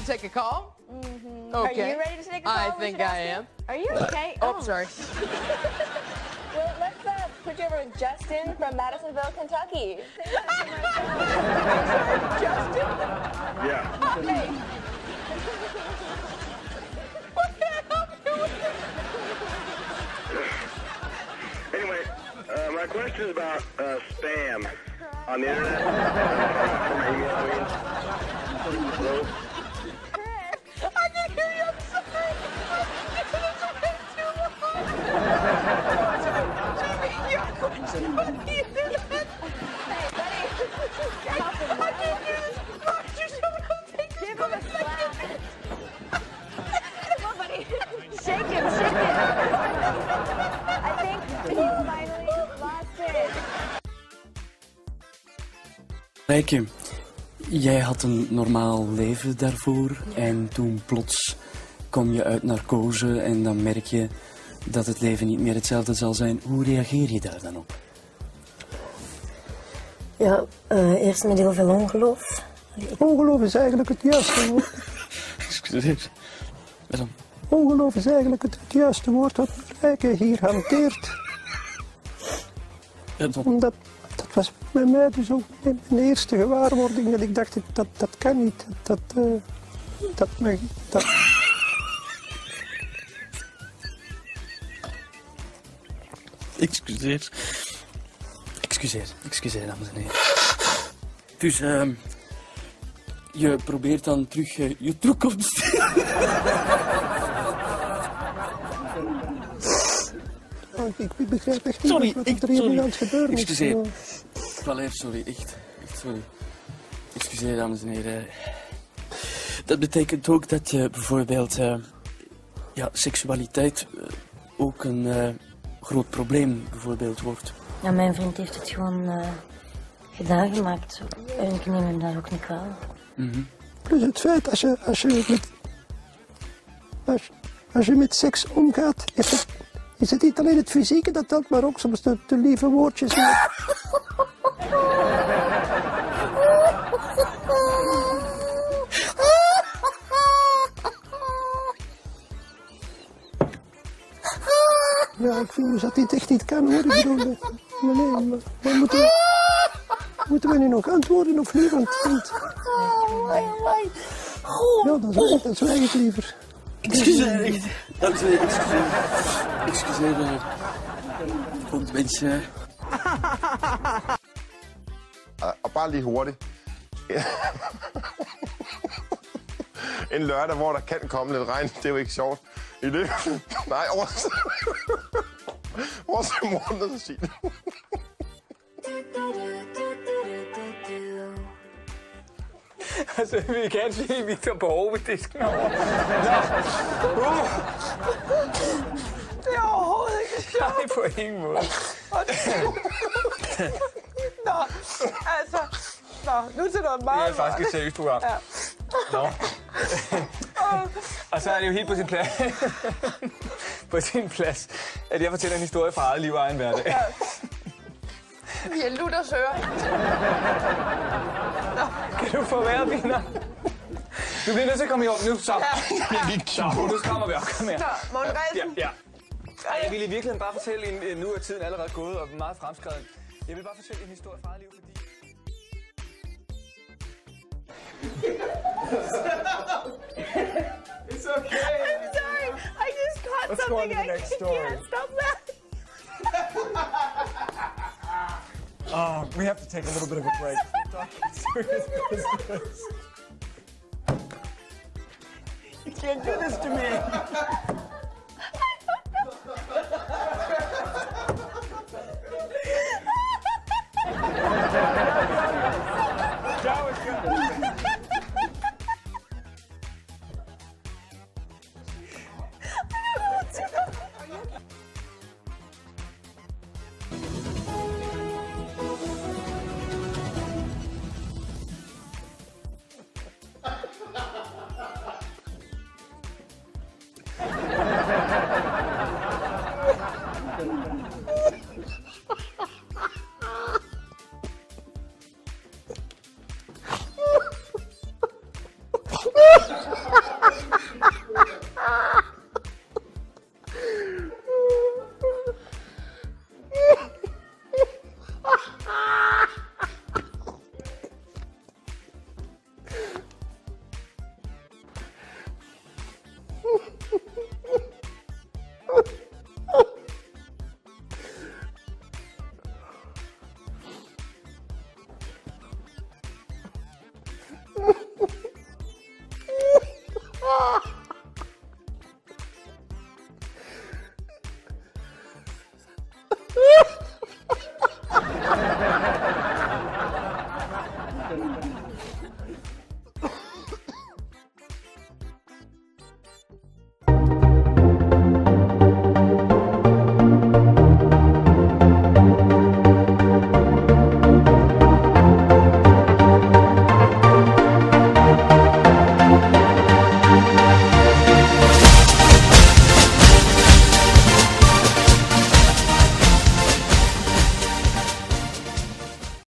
take a call? Mm-hmm. Okay. Are you ready to take a call? I think I am. Are you okay? Oh, sorry. Well, let's put you over to Justin from Madisonville, Kentucky. Justin? Yeah. Hey. What can I help you with? Anyway, my question is about spam on the internet. From my email, I mean. Hello? I can hear you. I'm sorry. This is way too long. Jimmy, you're funny. Hey, buddy. I can't do this. Look, you're so gonna take this. Give him a slap. Come on, buddy. Shake him, shake him. I think he finally lost it. Rijke, jij had een normaal leven daarvoor en toen plots kom je uit narcose en dan merk je dat het leven niet meer hetzelfde zal zijn. Hoe reageer je daar dan op? Ja, eerst met heel veel ongeloof. Ongeloof is eigenlijk het juiste woord. Excuseer. Waarom? Ongeloof is eigenlijk het juiste woord wat Rijke hier hanteert. Omdat dat was bij mij dus ook mijn eerste gewaarwording dat ik dacht dat kan niet. Dat Excuseer. Excuseer, dames en heren. Dus, je probeert dan terug je toekomst. Ik begrijp echt niet wat er hier aan het gebeuren is. Excuseer. Valère, sorry, echt sorry. Excuseer, dames en heren. Dat betekent ook dat je bijvoorbeeld, seksualiteit ook een groot probleem bijvoorbeeld wordt. Ja, mijn vriend heeft het gewoon gedaan gemaakt. En ik neem hem daar ook niet kwalijk. Plus het feit, als je met seks omgaat, is het niet alleen het fysieke dat telt, maar ook soms de lieve woordjes. Ja, ik vind dus dat dit echt niet kan hoor. Ik bedoel, maar moeten we nu nog antwoorden of niet? Want ja, dan zwijg ik liever. Excuseer, echt. Dames en heren, excuseer. Komt mensen. Bare lige hurtigt. En lørdag, hvor der kan komme lidt regn, det er jo ikke sjovt. I det? Nej, over måneder, så sig det. Altså, vi kan se Victor på hoveddisken over. Det er overhovedet ikke sjovt. Nej, på ingen måde. Nå, altså. Nu til noget meget. Det er faktisk et seriøst program. Ja. Nå. Og så er det jo helt på sin plads, at jeg fortæller en historie fra eget liv og egen hverdag. Ja. Vi er Luthers ører. Kan du få være, Bina? Du bliver nødt til at komme i orden nu, så. Ja. Nu skræmmer vi op. Kom her. Så, Morten Greisen. Ja. Ej, jeg ville i virkeligheden bare fortælle nu er tiden allerede gået og meget fremskreden. Jeg vil bare fortælle en historie fra eget liv, fordi... It's okay. I'm sorry. I just caught Let's something. go on to the next story. I can't stop laughing. We have to take a little bit of a break. We're talking serious business. You can't do this to me. That was good.